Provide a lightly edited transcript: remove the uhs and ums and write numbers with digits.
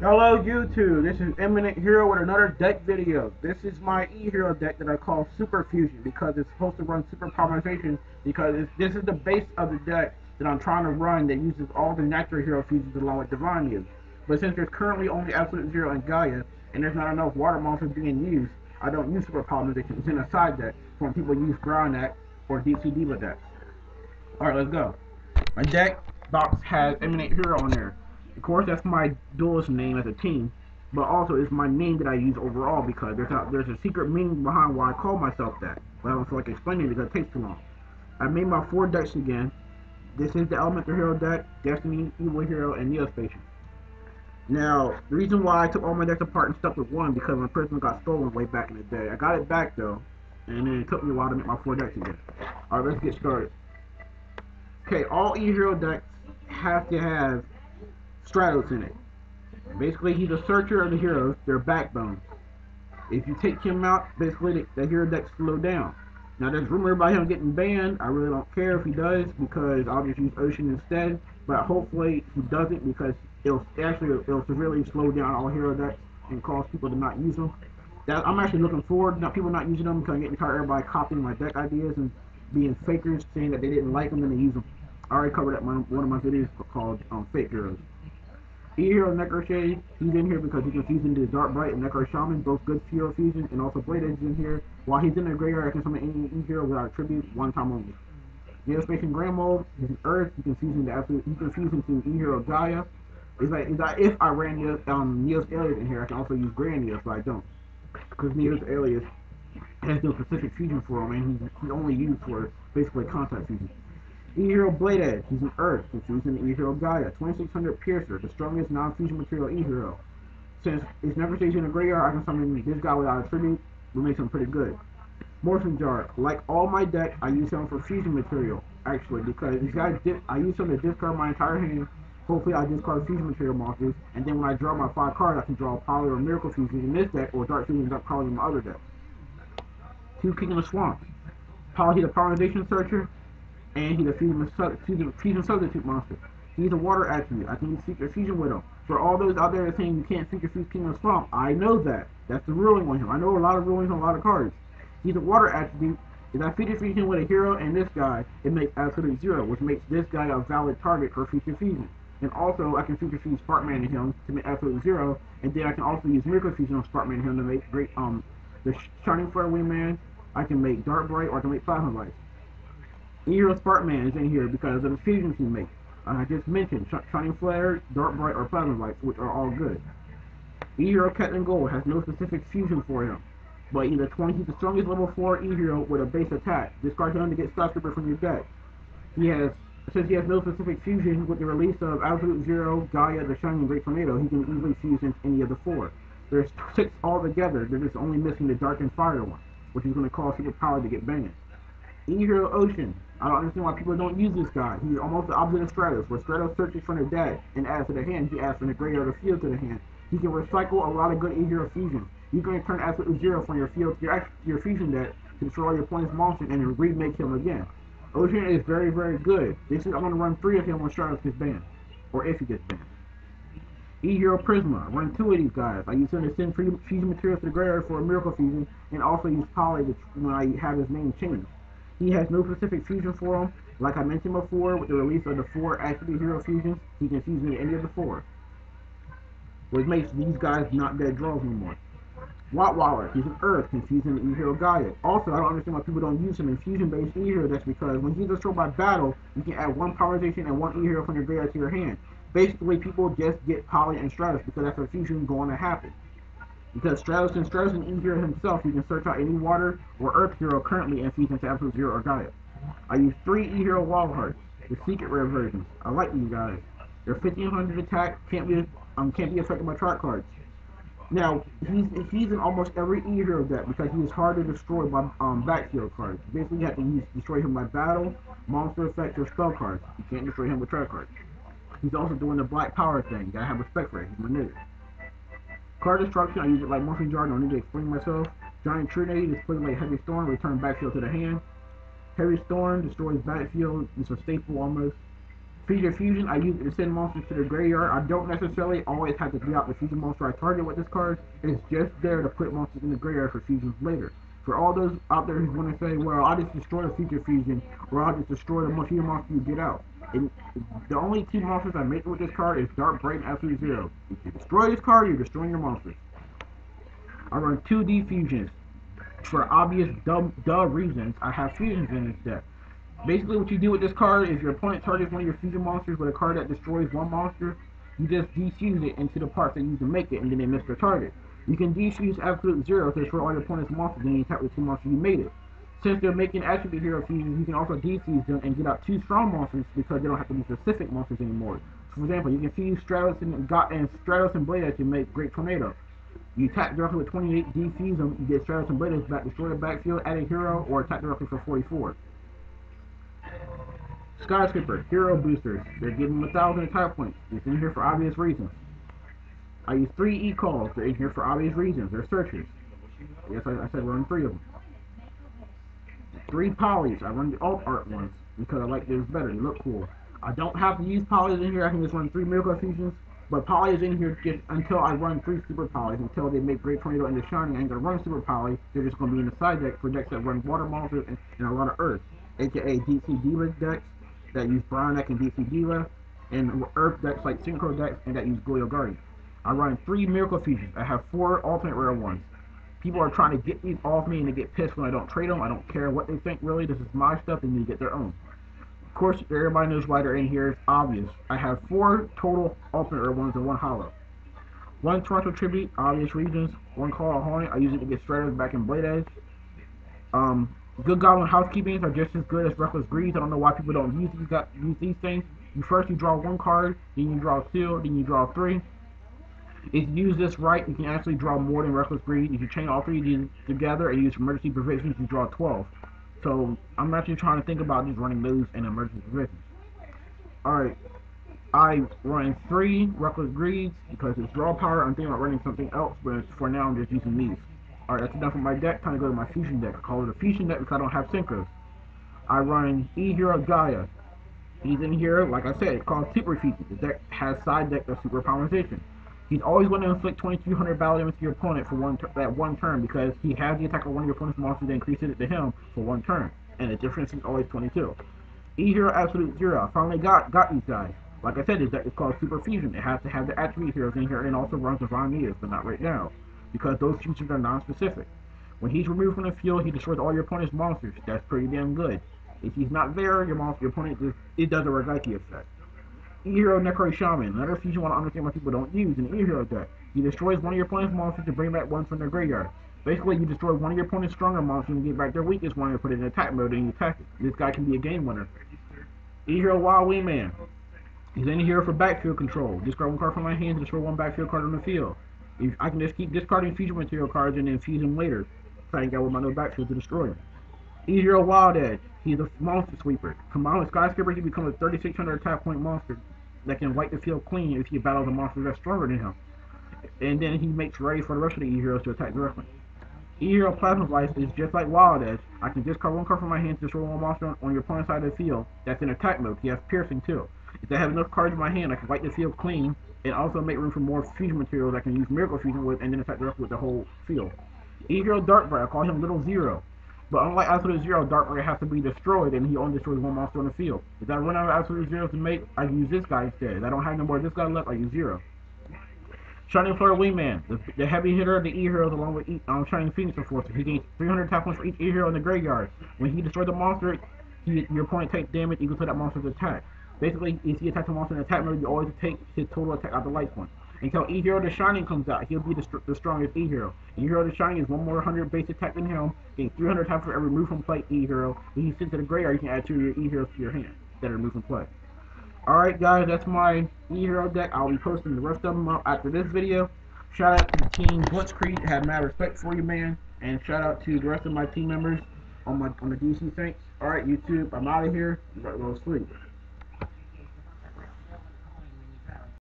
Hello YouTube, this is Eminent here with another deck video. This is my E-Hero deck that I call Super Fusion because it's supposed to run Super Polymerization because this is the base of the deck that I'm trying to run that uses all the natural hero fusions along with Divine Use. But since there's currently only Absolute Zero and Gaia, and there's not enough water monsters being used, I don't use Super Polymerization. It's in a side deck for when people use Ground Deck or Deep Sea Diva decks. Alright, let's go. My deck box has Eminent Hero on there. Of course, that's my duelist name as a team, but also it's my name that I use overall because there's a secret meaning behind why I call myself that. But I don't feel like explaining it because it takes too long. I made my 4 decks again. This is the Elemental Hero deck, Destiny, Evil Hero, and neo-spacian. Now, the reason why I took all my decks apart and stuck with one because my personal got stolen way back in the day. I got it back though, and then it took me a while to make my 4 decks again. Alright, let's get started. Okay, all E-Hero decks have to have Stratos in it. Basically, he's a searcher of the heroes, their backbone. If you take him out, basically the hero deck slow down. Now there's rumor about him getting banned. I really don't care if he does because I'll just use Ocean instead. But hopefully he doesn't because it'll severely slow down all hero decks and cause people to not use them. I'm actually looking forward to people not using them because I'm getting tired of everybody copying my deck ideas and being fakers, saying that they didn't like them and they use them. I already covered that in one of my videos called Fake Heroes. E-Hero Necroshade, he's in here because he can fusion into Dark Bright and Necro Shaman, both good hero fusions, and also Blade Edge is in here. While he's in the graveyard, I can summon any E-Hero without a tribute, one time only. Neo-spacian Grand Mold, he's an Earth, he can fusion into E-Hero Gaia. It's like if I ran Neo's Alias in here, I can also use Grand Neos, but I don't. Because Neo's Alias has no specific fusion for him, and he's only used for basically contact fusion. E-Hero Blade Edge, he's an Earth, confused in E-Hero Gaia, 2600 Piercer, the strongest non-fusion material E-Hero. Since it's never stays in the graveyard, I can summon this guy without a tribute, which makes him pretty good. Morphin Jar, like all my decks, I use him for fusion material, actually, because this guy I use him to discard my entire hand. Hopefully I discard fusion material monsters, and then when I draw my 5 cards, I can draw Poly or Miracle Fusion in this deck, or Dark Fusion Dark Poly in my other deck. 2 King of the Swamp, Poly the Polymerization Searcher, and he's a fusion substitute monster. He's a water attribute. I can use Secret Fusion with him. For all those out there saying you can't Secret Fuse King of Swamp, I know that. That's the ruling on him. I know a lot of rulings on a lot of cards. He's a water attribute. If I Future Fusion with a hero and this guy, it makes absolute 0, which makes this guy a valid target for Future Fusion. And also, I can Future Fuse Sparkman in him to make absolute 0, and then I can also use Miracle Fusion on Sparkman in him to make great, the Shining Flare Wingman. I can make Dark Bright, or I can make Plasma Light. E-Hero Sparkman is in here because of the fusions he makes. I just mentioned Shining Flare, Dark Bright, or Plasma Light, which are all good. E-Hero Captain Gold has no specific fusion for him, but he's the strongest level 4 E-Hero with a base attack. Discard him to get Star Trooper from your deck. Since he has no specific fusion, with the release of Absolute Zero, Gaia, the Shining Great Tornado, he can easily fuse into any of the 4. There's 6 altogether, they're just only missing the Dark and Fire one, which is going to cause Super Power to get banned. E-Hero Ocean. I don't understand why people don't use this guy. He's almost the opposite of Stratos, where Stratos searches from their deck and adds to the hand. He adds from the graveyard or field to the hand. He can recycle a lot of good E-Hero fusions. You can turn Absolute Zero from your field to your fusion deck to destroy your opponent's monster and then remake him again. Ocean is very, very good. I'm going to run 3 of him when Stratos gets banned, or if he gets banned. E-Hero Prisma. I run 2 of these guys. I use him to send fusion materials to the graveyard for a Miracle Fusion, and also use Poly when I have his name changed. He has no specific fusion for him. Like I mentioned before, with the release of the 4 Attribute Hero fusions, he can fuse into any of the 4. Which makes these guys not dead draws anymore. Wattwaller, he's an Earth, can fuse into E-Hero Gaia. Also, I don't understand why people don't use him in fusion-based E-Hero. That's because when he's destroyed by battle, you can add 1 Polymerization and 1 E-Hero from your graveyard to your hand. Basically, people just get Poly and Stratos because that's a fusion going to happen. Because Stratos and E-Hero himself, you can search out any water or Earth hero currently and fuse into Absolute Zero or Gaia. I use 3 E-Hero Wall Hearts, the secret rare versions. I like these guys. They're 1500 attack, can't be affected by trap cards. Now, he's in almost every E-Hero deck because he is hard to destroy by backfield cards. Basically, you have to destroy him by battle, monster effects, or spell cards. You can't destroy him with trap cards. He's also doing the black power thing. Gotta have respect for it. He's my nigga. Card destruction, I use it like Morphin Jar, don't need to explain myself. Giant Trinity, display like Heavy Storm, return backfield to the hand. Heavy Storm destroys backfield, it's a staple almost. Feature Fusion, I use it to send monsters to the graveyard. I don't necessarily always have to get out the fusion monster I target with this card. It's just there to put monsters in the graveyard for fusions later. For all those out there who want to say, well, I'll just destroy the Feature Fusion, or I'll just destroy the fusion monster you get out. And the only two monsters I make with this card is Dark Bright and Absolute Zero. If you destroy this card, you're destroying your monsters. I run 2D fusions. For obvious dumb reasons, I have fusions in this deck. Basically, what you do with this card is your opponent targets one of your fusion monsters with a card that destroys one monster. You just defuse it into the parts that you use to make it, and then they miss their target. You can defuse Absolute Zero to destroy all your opponent's monsters, and you attack with two monsters you made it. Since they're making attribute hero fusions, you can also defuse them and get out two strong monsters because they don't have to be specific monsters anymore. For example, you can fuse Stratos and Blade Edge to make Great Tornado. You attack directly with 28, defuse them, you get Stratos and Blade Edge back, destroy the backfield, add a hero, or attack directly for 44. Skyscraper, hero boosters. They're giving 1,000 attack points. It's in here for obvious reasons. I use 3 E-calls. They're in here for obvious reasons. They're searchers. Yes, I said run 3 of them. 3 polys. I run the alt art ones because I like theirs better. They look cool. I don't have to use polys in here. I can just run 3 miracle fusions. But poly is in here just until I run 3 super polys. Until they make Great Tornado into Shining, I ain't gonna run super poly. They're just gonna be in the side deck for decks that run water monsters and a lot of earth, aka DC Diva decks that use Brown deck and DC Diva, and earth decks like Synchro decks and that use Goyo Guardian. I run 3 miracle fusions. I have 4 alternate rare ones. People are trying to get these off me and they get pissed when I don't trade them. I don't care what they think really. This is my stuff. They need to get their own. Of course, everybody knows why they're in here. It's obvious. I have 4 total alternate rare ones and 1 hollow. 1 Toronto Tribute, obvious reasons. 1 Call of Hornet, I use it to get Stratos back in Blade Edge. Good Goblin Housekeepings are just as good as Reckless Greeds. I don't know why people don't use these things. You draw 1 card, then you draw 2, then you draw 3. If you use this right, you can actually draw more than Reckless Greed. If you chain all 3 of these together and use emergency provisions, you draw 12. So I'm actually trying to think about just running those and emergency provisions. Alright, I run 3 Reckless Greeds because it's draw power. I'm thinking about running something else, but for now I'm just using these. Alright, that's enough of my deck. Time to go to my fusion deck. I call it a fusion deck because I don't have synchros. I run E-Hero Gaia. He's in here, like I said, it's called Super Fusion. The deck has side deck of Super Powerization. He's always going to inflict 2200 battle damage to your opponent for that one turn because he has the attack of one of your opponent's monsters that increases it to him for 1 turn. And the difference is always 22. E-Hero Absolute Zero. I finally got these guys. Like I said, this deck is called Super Fusion. It has to have the attribute heroes in here and also runs Divine Neos, but not right now. Because those fusions are non-specific. When he's removed from the field, he destroys all your opponent's monsters. That's pretty damn good. If he's not there, your opponent it does a Regaiki effect. E-Hero Necro Shaman. Another fusion I want to understand why people don't use in the E-Hero deck. He destroys one of your opponent's monsters to bring back ones from their graveyard. Basically, you destroy one of your opponent's stronger monsters and get back their weakest one and put it in attack mode and you attack it. This guy can be a game winner. E-Hero Wild Wingman. He's in here for backfield control. Discard 1 card from my hand to destroy 1 backfield card on the field. I can just keep discarding fusion material cards and then fuse them later. So I ain't got with my no backfield to destroy him. E-Hero Wild Edge. He's a monster sweeper. Combined with Skyscraper, he becomes a 3600 attack point monster that can wipe the field clean if he battles a monster that's stronger than him. And then he makes ready for the rest of the E-Heroes to attack directly. E-Hero Plasma Vice is just like Wild Edge. I can discard 1 card from my hand to destroy 1 monster on your opponent's side of the field that's in attack mode. He has piercing too. If I have enough cards in my hand, I can wipe the field clean and also make room for more fusion materials I can use Miracle Fusion with and then attack directly with the whole field. E-Hero Darkbright, I call him Little Zero. But unlike Absolute Zero, Darkbright has to be destroyed and he only destroys 1 monster on the field. If I run out of Absolute Zeros to make, I use this guy instead. If I don't have no more of this guy left, I use 0. Shining Flare Wingman, the heavy hitter of the E-Heroes along with Shining Phoenix Enforcer. He gains 300 attack points for each E-Hero in the graveyard. When he destroys the monster, your opponent takes damage equal to that monster's attack. Basically, if he attacks a monster in attack mode, you always take his total attack out the life point. Until E-Hero the Shining comes out, he'll be the strongest E-Hero. E-Hero the Shining is 1 more 100 base attack than him, gains 300 attack for every move from play E-Hero. When he's sent to the graveyard, you can add 2 of your E-Heroes to your hand that are removed from play. Alright guys, that's my E-Hero deck. I'll be posting the rest of them up after this video. Shout out to Team Blitzkrieg, have mad respect for you, man. And shout out to the rest of my team members on the DC Saints. Alright, YouTube, I'm out of here. I'm going to go sleep.